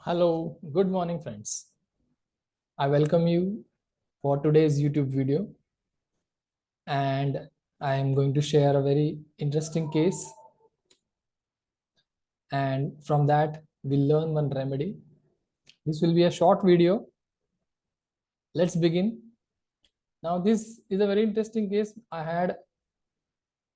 Hello, good morning, friends. I welcome you for today's YouTube video, and I am going to share a very interesting case. And from that, we'll learn one remedy. This will be a short video. Let's begin. Now, this is a very interesting case I had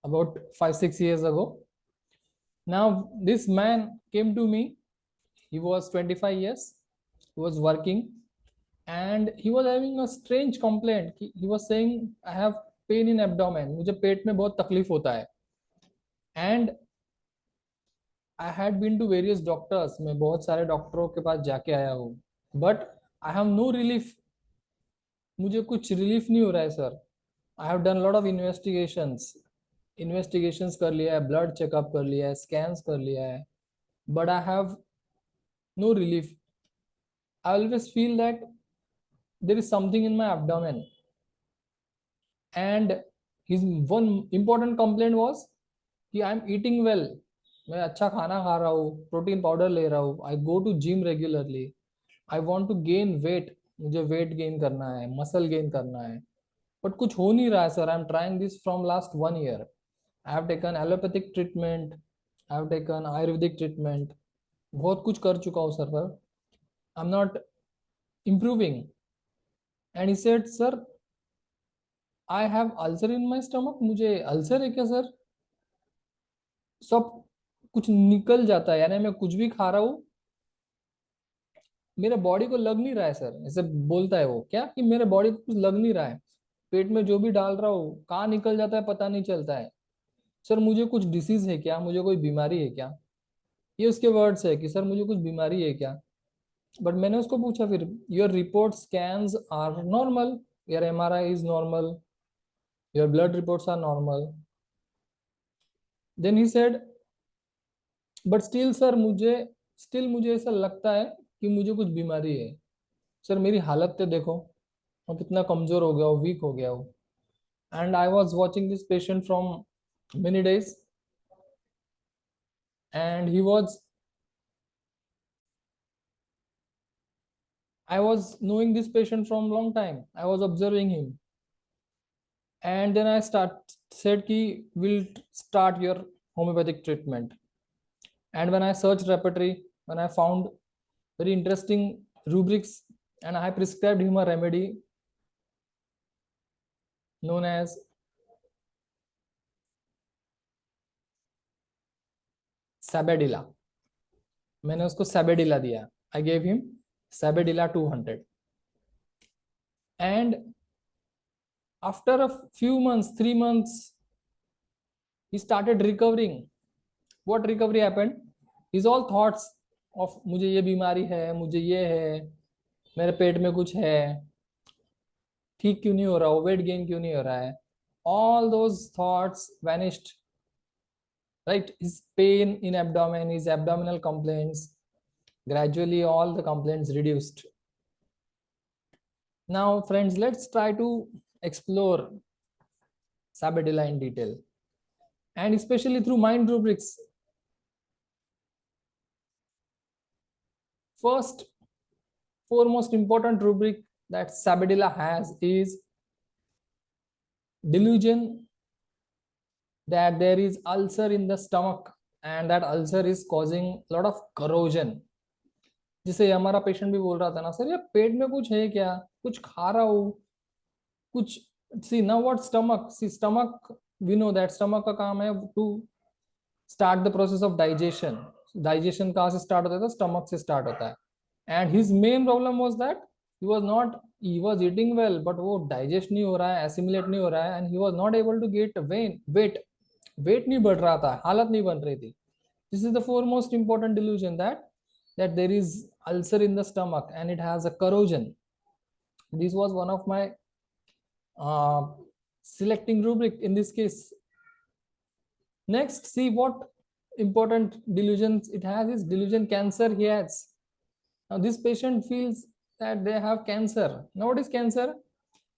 about 5-6 years ago. Now, this man came to me. He was 25 years. He was working and he was having a strange complaint. He was saying, I have pain in abdomen. मुझे पेट में बहुत तकलीफ होता है. And I had been to various doctors. मैं बहुत सारे डॉक्टरों के पास जाके आया हूँ. But I have no relief. मुझे कुछ रिलीफ नहीं हो रहा है sir. I have done a lot of investigations कर लिया है, ब्लड चेकअप कर लिया है, स्कैन्स कर लिया है, but I have no relief. I always feel that there is something in my abdomen. And his one important complaint was कि I am eating well. मैं अच्छा खाना खा रहा हूँ, प्रोटीन पाउडर ले रहा हूँ, I go to gym regularly, I want to gain weight, मुझे वेट गेन करना है, मसल गेन करना है, बट कुछ हो नहीं रहा है sir. I am trying this from last 1 year. I have taken allopathic treatment, I have taken Ayurvedic treatment, बहुत कुछ कर चुका हूँ सर, पर I am not improving. And he said sir I have ulcer in my stomach. मुझे ulcer है क्या sir? सब कुछ निकल जाता है, यानी मैं कुछ भी खा रहा हूँ, मेरे बॉडी को लग नहीं रहा है सर. ऐसे बोलता है वो, क्या कि मेरे बॉडी को कुछ लग नहीं रहा है, पेट में जो भी डाल रहा हूँ कहाँ निकल जाता है पता नहीं चलता है. सर मुझे कुछ डिसीज है क्या, मुझे कोई बीमारी है क्या? ये उसके वर्ड्स है कि सर मुझे कुछ बीमारी है क्या. बट मैंने उसको पूछा फिर, your report scans are normal, your MRI is normal, your blood reports are normal. Then he said but still मुझे ऐसा लगता है कि मुझे कुछ बीमारी है. सर मेरी हालत तो देखो, मैं कितना कमजोर हो गया हूँ, वीक हो गया हूँ. And I was watching this patient from many days, and I was knowing this patient from long time. I was observing him, and then I said ki we'll start your homeopathic treatment. And when I searched repertory, when I found very interesting rubrics, and I prescribed him a remedy known as Sabedilla. मैंने उसको Sabedilla दिया. I gave him Sabedilla 200. And after a few months, 3 months, he started recovering. What recovery happened? His all thoughts of मुझे ये बीमारी है, मुझे ये है, मेरे पेट में कुछ है, ठीक क्यों नहीं हो रहा हो, वेट गेन क्यों नहीं हो रहा है, all those thoughts vanished. Right? His pain in abdomen, his abdominal complaints, gradually all the complaints reduced. Now friends, let's try to explore Sabedilla in detail, and especially through mind rubrics. First, foremost important rubric that Sabedilla has is delusion that there is ulcer in the stomach and that ulcer is causing a lot of corrosion. जिसे हमारा patient भी बोल रहा था ना, sir ये पेट में कुछ है क्या, कुछ खा रहा हूँ कुछ. See now what stomach, see stomach, we know that stomach का काम है to start the process of digestion. Digestion कहाँ से स्टार्ट होता है? स्टमक से स्टार्ट होता है. And his main problem was that he was eating well, but वो डाइजेस्ट नहीं हो रहा है, एसिमिलेट नहीं हो रहा है, and he was not able to get weight. Weight नहीं बढ़ रहा था, हालत नहीं बन रही थी. This is the foremost important delusion that there is ulcer in the stomach and it has a corrosion. This was one of my selecting rubric in this case. Next, see what important delusions it has is delusion cancer he has. Now this patient feels that they have cancer. Now what is cancer?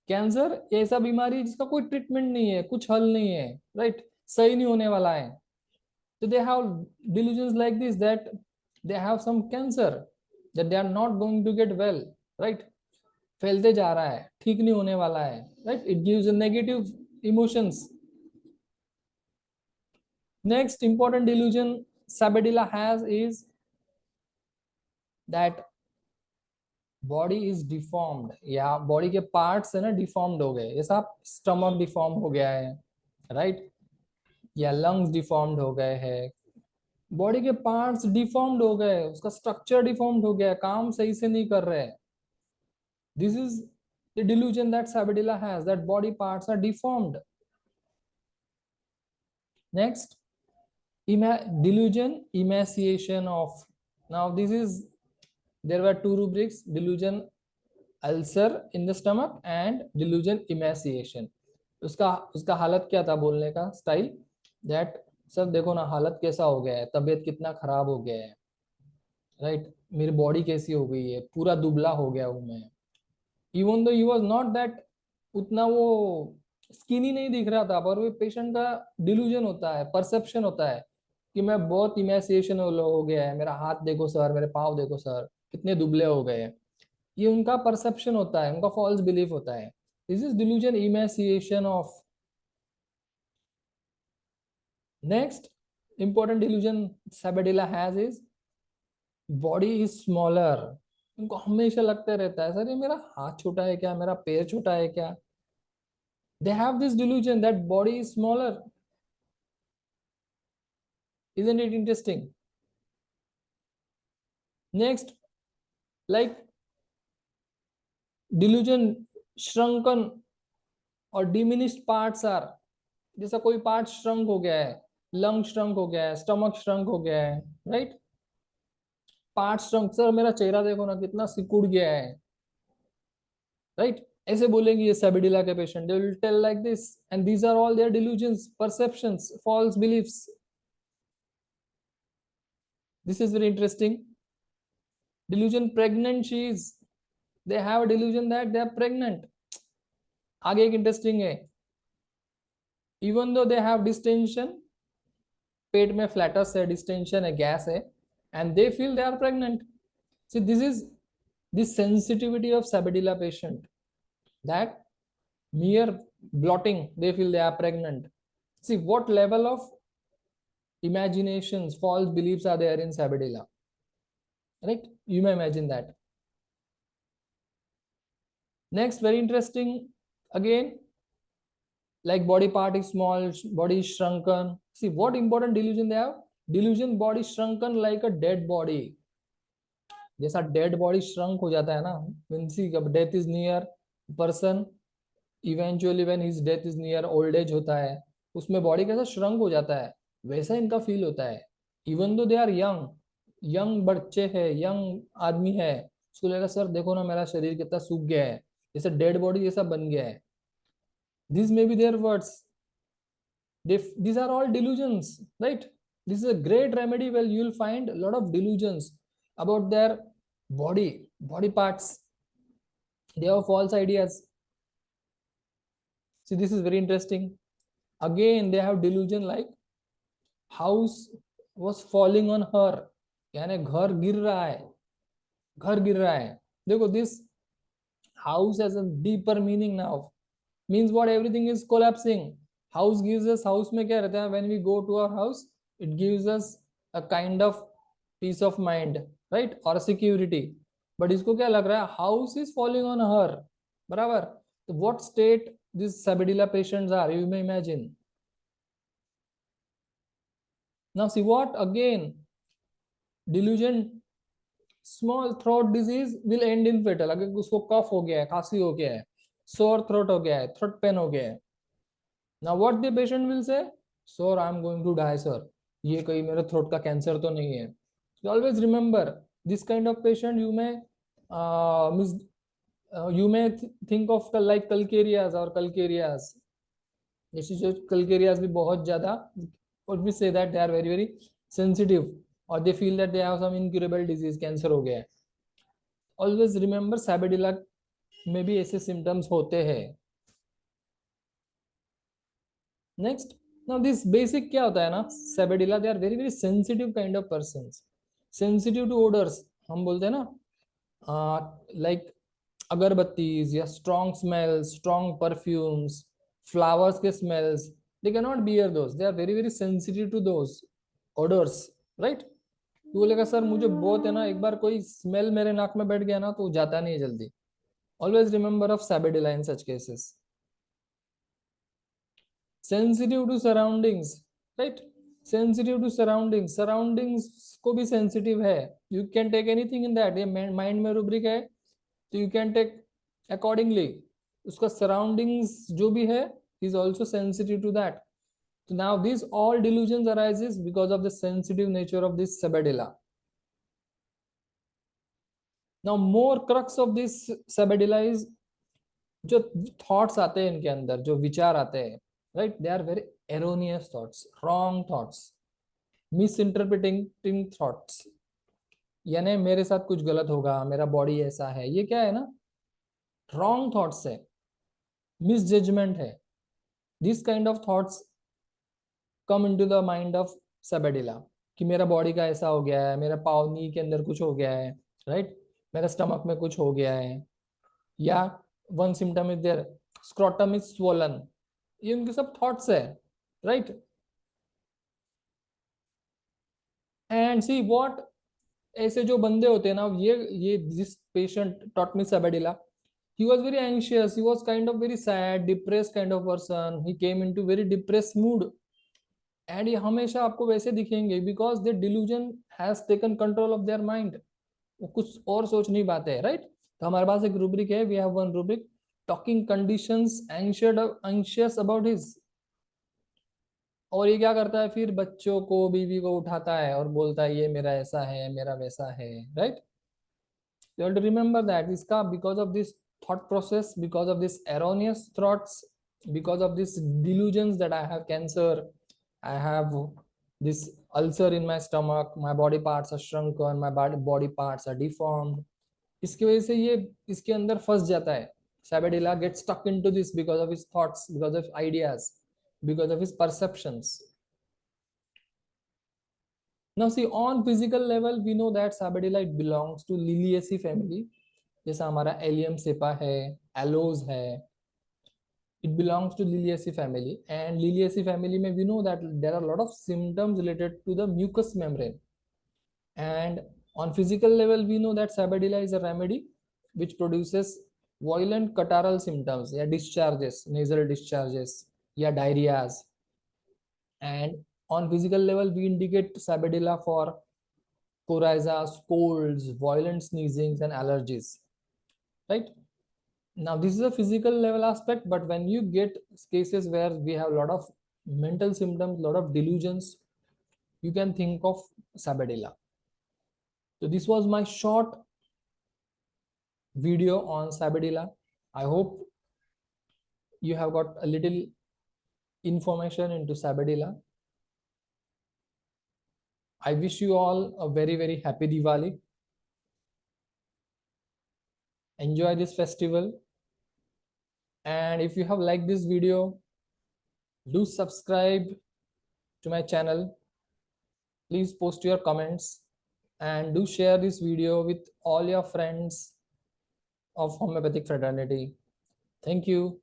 Cancer ऐसा बीमारी है जिसका कोई treatment नहीं है, कुछ हल नहीं है, राइट? सही नहीं होने वाला है. So they have delusions like this, that they have some cancer. that they are not going to get well, right? फैलते जा रहा है, ठीक नहीं होने वाला है, right? It gives a negative emotions. Next important delusion Sabadilla has is that body is deformed, या बॉडी के पार्ट्स है ना डिफॉर्म्ड हो गए, जैसा स्टमक डिफॉर्म हो गया है, राइट, या लंग्स डिफॉर्म्ड हो गए हैं, बॉडी के पार्ट्स डिफॉर्म्ड हो गए, उसका स्ट्रक्चर डिफॉर्म्ड हो गया, काम सही से नहीं कर रहे. This is the delusion that Sabadilla has, that body parts are deformed. Next, delusion emaciation of. Now this is, there were two rubrics: delusion ulcer in the stomach and delusion emaciation. उसका उसका हालत क्या था बोलने का style, that sir देखो ना हालत कैसा हो गया है, तबीयत कितना खराब हो गया है, राइट, मेरी बॉडी कैसी हो गई है, पूरा दुबला हो गया हूँ मैं. Even though he was not that, उतना वो स्किनी नहीं दिख रहा था, पर वो पेशेंट का डिल्यूजन होता है, परसेप्शन होता है कि मैं बहुत इमेसिएशन हो गया है, मेरा हाथ देखो सर, मेरे पाँव देखो सर, कितने दुबले हो गए हैं. ये उनका परसेप्शन होता है, उनका फॉल्स बिलीफ होता है. This is delusion emaciation of. Next important delusion Sabadilla has is body is smaller. उनको हमेशा लगता रहता है सर ये मेरा हाथ छोटा है क्या, मेरा पैर छोटा है क्या. They have this delusion that body is smaller. Isn't it interesting? Next, like delusion shrunken और diminished parts are, जैसा कोई पार्ट श्रंक हो गया है, लंग श्रंक हो गया है, स्टमक श्रंक हो गया है, राइट, पार्ट श्रंक, सर मेरा चेहरा देखो ना कितना सिकुड़ गया है, राइट, ऐसे बोलेंगे ये Sabadilla के patient, they will tell like this, and these are all their delusions, perceptions, false beliefs. This is very interesting. Delusion pregnant she's, they have a delusion that they are pregnant. आगे एक interesting है, even though they have distension, पेट में flats है, distension है, gas है, and they feel they are pregnant. See, this is the sensitivity of Sabadilla patient, that mere blotting they feel they are pregnant. See what level of imaginations, false beliefs are there in Sabadilla, right? You may imagine that. Next, very interesting again, like body part is small, body is shrunken. See what important delusion they have, delusion body shrunken like a dead body. जैसा dead body shrunk हो जाता है ना, means death is near, person eventually when his death is near, old age होता है, उसमें body कैसा shrunk हो जाता है, वैसा इनका फील होता है. Even though they are young, young बच्चे है, यंग आदमी है, उसको लगेगा सर देखो ना मेरा शरीर कितना सूख गया है, जैसे डेड बॉडी जैसा बन गया है. This may be their words, these are all delusions, right? This is a great remedy. Well, you will find a lot of delusions about their body parts. They have false ideas. See, this is very interesting. Again, they have delusion like house was falling on her, यानी घर गिर रहा है, घर गिर रहा है. देखो, this house has a deeper meaning now, means what, everything is collapsing. House gives us, house में क्या रहता है, when we go to our house it gives us a kind of peace of mind, right, or security. But इसको क्या लग रहा है, house is falling on her, बराबर. तो what state these Sabadilla patients are, you may imagine. Now see what, again, delusion small throat disease will end in fatal. अगर उसको कफ हो गया है, खांसी हो गया है, sore throat हो गया है, throat pain हो गया है, now what the patient will say, sir I am going to die sir, ये कहीं मेरे थ्रोट का कैंसर तो नहीं है. So always remember this kind of patient, you may think of like calcareas or calcareas, जैसे जो calcareas भी बहुत ज्यादा, or we say that they are very very sensitive, or they feel that they have some incurable disease, cancer हो गया है. Always remember Sabadilla में भी ऐसे symptoms होते हैं. Next, now this basic क्या होता है ना, Sabadilla, they are very very sensitive kind of persons, sensitive to odors, हम बोलते हैं ना, Like अगरबत्तीज या strong smells, strong perfumes, flowers के smells, they cannot bear those. They are very very sensitive to those odors, right? तो बोलेगा sir मुझे बहुत है ना, एक बार कोई स्मेल मेरे नाक में बैठ गया ना तो जाता नहीं है जल्दी. Always remember of Sabedilla in such cases. Sensitive to surroundings, right? Sensitive to surroundings, surroundings को भी sensitive है. You can take anything in that. ये mind में rubric है तो you can take accordingly. उसका surroundings जो भी है is also sensitive to that. So now these all delusions arises because of the sensitive nature of this Sabedilla. Now more crux of this Sabedilla is जो thoughts आते हैं इनके अंदर, जो विचार आते हैं, right, they are very erroneous thoughts, wrong thoughts, misinterpreting thoughts. यानी मेरे साथ कुछ गलत होगा, मेरा बॉडी ऐसा है, ये क्या है ना, रॉन्ग थॉट्स है, मिस जजमेंट है. This kind of thoughts come into the mind of सबेडिला कि मेरा बॉडी का ऐसा हो गया है, मेरा पाव नी के अंदर कुछ हो गया है, राइट, मेरा स्टमक में कुछ हो गया है, या one symptom is there, scrotum is swollen. ये उनके सब थॉट्स है, राइट. एंड सी व्हाट, ऐसे जो बंदे होते हैं ना, ये this patient taught me sabadilla, he was very anxious, he was kind of very sad, depressed kind of person, he came into very depressed mood. And ये हमेशा आपको वैसे दिखेंगे because the delusion has taken control of their mind. वो कुछ और सोच नहीं पाते, राइट. तो हमारे पास एक रूब्रिक है, we have one rubric, talking conditions anxious about his. और ये क्या करता है, फिर बच्चों को, बीवी को उठाता है और बोलता है ये मेरा ऐसा है, मेरा वैसा है, right. You have to remember that इसका because of this thought process, because of this erroneous thoughts, because of this delusions that I have cancer, I have this ulcer in my stomach, my body parts are shrunken, my body parts are deformed. इसकी वजह से ये इसके अंदर फंस जाता है. Sabedilla gets stuck into this because of his thoughts, because of ideas, because of his perceptions. Now see, on physical level we know that Sabedilla it belongs to Liliaceae family. जैसा हमारा एलियम सेपा है, एलोज है, it belongs to Liliaceae family. And Liliaceae family में we know that there are a lot of symptoms related to the mucous membrane. And on physical level we know that Sabedilla is a remedy which produces violent catarrhal symptoms या discharges, nasal discharges या diarrheas. And on physical level we indicate Sabedilla for coryzas, colds, violent sneezings and allergies, right. Now this is a physical level aspect, but when you get cases where we have a lot of mental symptoms, a lot of delusions, you can think of Sabedilla. So this was my short video on Sabedilla. I hope you have got a little information into Sabedilla. I wish you all a very very happy Diwali. Enjoy this festival. And if you have liked this video, do subscribe to my channel. Please post your comments and do share this video with all your friends of homeopathic fraternity. Thank you.